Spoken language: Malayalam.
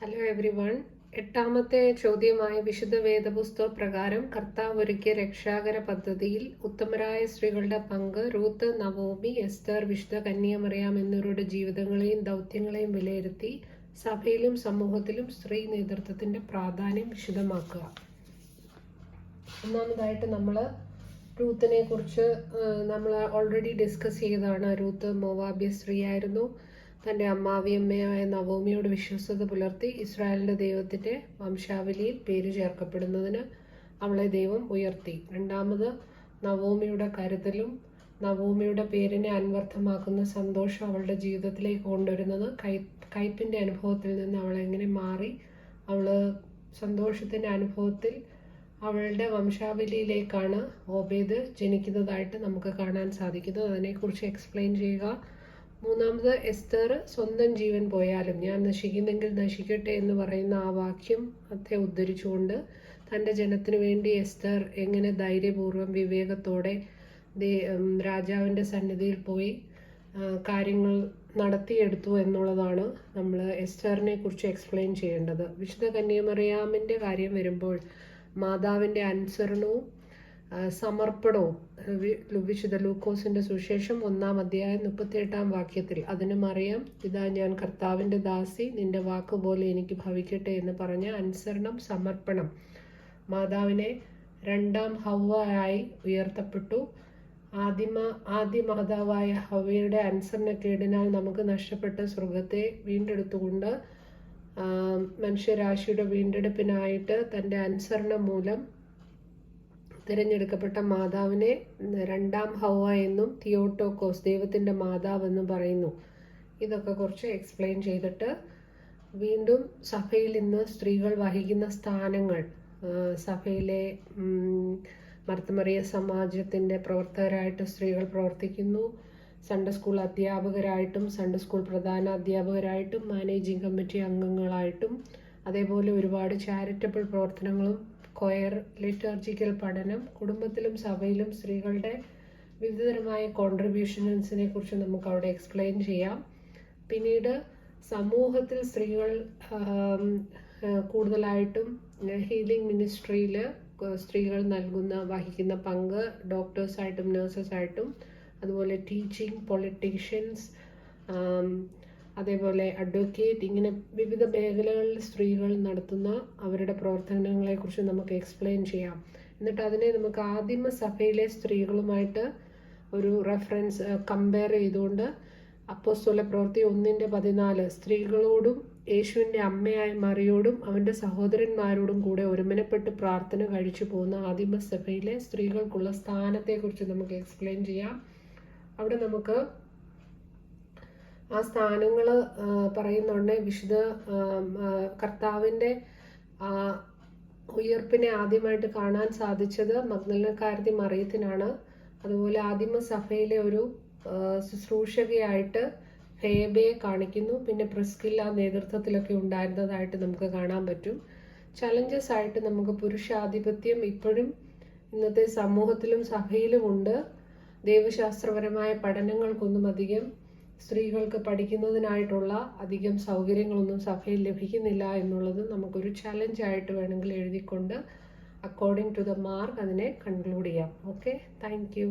Hello every one. എട്ടാമത്തെ ചോദ്യമായ വിശുദ്ധ വേദപുസ്തക പ്രകാരം കർത്താവ് ഒരുക്കിയ രക്ഷാകര പദ്ധതിയിൽ ഉത്തമരായ സ്ത്രീകളുടെ പങ്ക് റൂത്ത്, നവോമി, എസ്തർ, വിശുദ്ധ കന്യാമറിയാം എന്നിവരുടെ ജീവിതങ്ങളെയും ദൗത്യങ്ങളെയും വിലയിരുത്തി സഭയിലും സമൂഹത്തിലും സ്ത്രീ നേതൃത്വത്തിന്റെ പ്രാധാന്യം വിശദമാക്കുക. ഒന്നാമതായിട്ട് നമ്മൾ റൂത്തിനെ കുറിച്ച് നമ്മൾ ഓൾറെഡി ഡിസ്കസ് ചെയ്തതാണ്. റൂത്ത് മോവാബ്യ സ്ത്രീയായിരുന്നു. തൻ്റെ അമ്മാവിയമ്മയായ നവോമിയോട് വിശ്വസ്തത പുലർത്തി ഇസ്രായേലിൻ്റെ ദൈവത്തിൻ്റെ വംശാവലിയിൽ പേര് ചേർക്കപ്പെടുന്നതിന് അവളെ ദൈവം ഉയർത്തി. രണ്ടാമത്, നവോമിയുടെ കരുതലും നവോമിയുടെ പേരിനെ അന്വർത്ഥമാക്കുന്ന സന്തോഷം അവളുടെ ജീവിതത്തിലേക്ക് കൊണ്ടുവരുന്നത് കയ്പിൻ്റെ അനുഭവത്തിൽ നിന്ന് അവളെങ്ങനെ മാറി അവൾ സന്തോഷത്തിൻ്റെ അനുഭവത്തിൽ അവളുടെ വംശാവലിയിലേക്കാണ് ഓബേദ് ജനിക്കുന്നതായിട്ട് നമുക്ക് കാണാൻ സാധിക്കുന്നത്. അതിനെക്കുറിച്ച് എക്സ്പ്ലെയിൻ ചെയ്യുക. മൂന്നാമത്, എസ്തർ സ്വന്തം ജീവൻ പോയാലും ഞാൻ നശിക്കുന്നെങ്കിൽ നശിക്കട്ടെ എന്ന് പറയുന്ന ആ വാക്യത്തെ ഉദ്ധരിച്ചുകൊണ്ട് തൻ്റെ ജനത്തിനു വേണ്ടി എസ്തർ എങ്ങനെ ധൈര്യപൂർവ്വം വിവേകത്തോടെ രാജാവിൻ്റെ സന്നിധിയിൽ പോയി കാര്യങ്ങൾ നടത്തിയെടുത്തു എന്നുള്ളതാണ് നമ്മൾ എസ്തറിനെ കുറിച്ച് എക്സ്പ്ലെയിൻ ചെയ്യേണ്ടത്. വിശുദ്ധ കന്യാമറിയാമിൻ്റെ കാര്യം വരുമ്പോൾ മാതാവിൻ്റെ അനുസരണവും സമർപ്പണവും വിശുദ്ധ ലൂക്കോസിന്റെ സുവിശേഷം 1-ാം അധ്യായം 38-ാം വാക്യത്തിൽ അതിന് മറിയാം, ഇതാ ഞാൻ കർത്താവിൻ്റെ ദാസി, നിന്റെ വാക്കുപോലെ എനിക്ക് ഭവിക്കട്ടെ എന്ന് പറഞ്ഞ അനുസരണം, സമർപ്പണം മാതാവിനെ രണ്ടാം ഹവ്വയായി ഉയർത്തപ്പെട്ടു. ആദ്യ മാതാവായ ഹവ്വയുടെ അനുസരണക്കേടിനാൽ നമുക്ക് നഷ്ടപ്പെട്ട സ്വർഗത്തെ വീണ്ടെടുത്തുകൊണ്ട് മനുഷ്യരാശിയുടെ വീണ്ടെടുപ്പിനായിട്ട് തൻ്റെ അനുസരണം മൂലം തിരഞ്ഞെടുക്കപ്പെട്ട മാതാവിനെ രണ്ടാം ഹവ്വ എന്നും തിയോട്ടോക്കോസ് ദൈവത്തിൻ്റെ മാതാവ് എന്നും പറയുന്നു. ഇതൊക്കെ കുറച്ച് എക്സ്പ്ലെയിൻ ചെയ്തിട്ട് വീണ്ടും സഭയിൽ ഇന്ന് സ്ത്രീകൾ വഹിക്കുന്ന സ്ഥാനങ്ങൾ, സഭയിലെ മർത്തമറിയ സമാജത്തിൻ്റെ പ്രവർത്തകരായിട്ട് സ്ത്രീകൾ പ്രവർത്തിക്കുന്നു. സൺഡേ സ്കൂൾ അധ്യാപകരായിട്ടും സൺഡേ സ്കൂൾ പ്രധാന അധ്യാപകരായിട്ടും മാനേജിംഗ് കമ്മിറ്റി അംഗങ്ങളായിട്ടും അതേപോലെ ഒരുപാട് ചാരിറ്റബിൾ പ്രവർത്തനങ്ങളും കൊയർ, ലിറ്റർജിക്കൽ പഠനം, കുടുംബത്തിലും സഭയിലും സ്ത്രീകളുടെ വിവിധതരമായ കോൺട്രിബ്യൂഷൻസിനെ കുറിച്ച് നമുക്ക് അവിടെ എക്സ്പ്ലെയിൻ ചെയ്യാം. പിന്നീട് സമൂഹത്തിൽ സ്ത്രീകൾ കൂടുതലായിട്ടും ഹീലിംഗ് മിനിസ്ട്രിയിൽ സ്ത്രീകൾ വഹിക്കുന്ന പങ്ക് ഡോക്ടേഴ്സായിട്ടും നഴ്സസായിട്ടും അതുപോലെ ടീച്ചിങ്, പൊളിറ്റീഷ്യൻസ്, അതേപോലെ അഡ്വക്കേറ്റ്, ഇങ്ങനെ വിവിധ മേഖലകളിൽ സ്ത്രീകൾ നടത്തുന്ന അവരുടെ പ്രവർത്തനങ്ങളെക്കുറിച്ച് നമുക്ക് എക്സ്പ്ലെയിൻ ചെയ്യാം. എന്നിട്ട് അതിനെ നമുക്ക് ആദിമ സഭയിലെ സ്ത്രീകളുമായിട്ട് ഒരു റെഫറൻസ് കമ്പയർ ചെയ്തുകൊണ്ട് അപ്പോസ്തല പ്രവൃത്തി 1:14 സ്ത്രീകളോടും യേശുവിൻ്റെ അമ്മയായ മറിയോടും അവൻ്റെ സഹോദരന്മാരോടും കൂടെ ഒരുമനപ്പെട്ട് പ്രാർത്ഥന കഴിച്ചു പോകുന്ന ആദിമ സഭയിലെ സ്ത്രീകൾക്കുള്ള സ്ഥാനത്തെക്കുറിച്ച് നമുക്ക് എക്സ്പ്ലെയിൻ ചെയ്യാം. അവിടെ നമുക്ക് ആ സ്ഥാനങ്ങൾ പറയുന്നുണ്ട്. വിശുദ്ധ കർത്താവിൻ്റെ ഉയർപ്പിനെ ആദ്യമായിട്ട് കാണാൻ സാധിച്ചത് മഗ്ദലക്കാരത്തി മറിയത്തിനാണ്. അതുപോലെ ആദിമ സഭയിലെ ഒരു ശുശ്രൂഷകയായിട്ട് ഫേബയെ കാണിക്കുന്നു. പിന്നെ പ്രിസ്കില്ല നേതൃത്വത്തിലൊക്കെ ഉണ്ടായിരുന്നതായിട്ട് നമുക്ക് കാണാൻ പറ്റും. ചലഞ്ചസ് ആയിട്ട് നമുക്ക് പുരുഷാധിപത്യം ഇപ്പോഴും ഇന്നത്തെ സമൂഹത്തിലും സഭയിലും ഉണ്ട്. ദൈവശാസ്ത്രപരമായ പഠനങ്ങൾക്കൊന്നും അധികം സ്ത്രീകൾക്ക് പഠിക്കുന്നതിനായിട്ടുള്ള അധികം സൗകര്യങ്ങളൊന്നും സഭയിൽ ലഭിക്കുന്നില്ല എന്നുള്ളത് നമുക്കൊരു ചലഞ്ചായിട്ട് വേണമെങ്കിൽ എഴുതിക്കൊണ്ട് അക്കോർഡിംഗ് ടു ദ മാർക്ക് അതിനെ കൺക്ലൂഡ് ചെയ്യാം. Okay, thank you.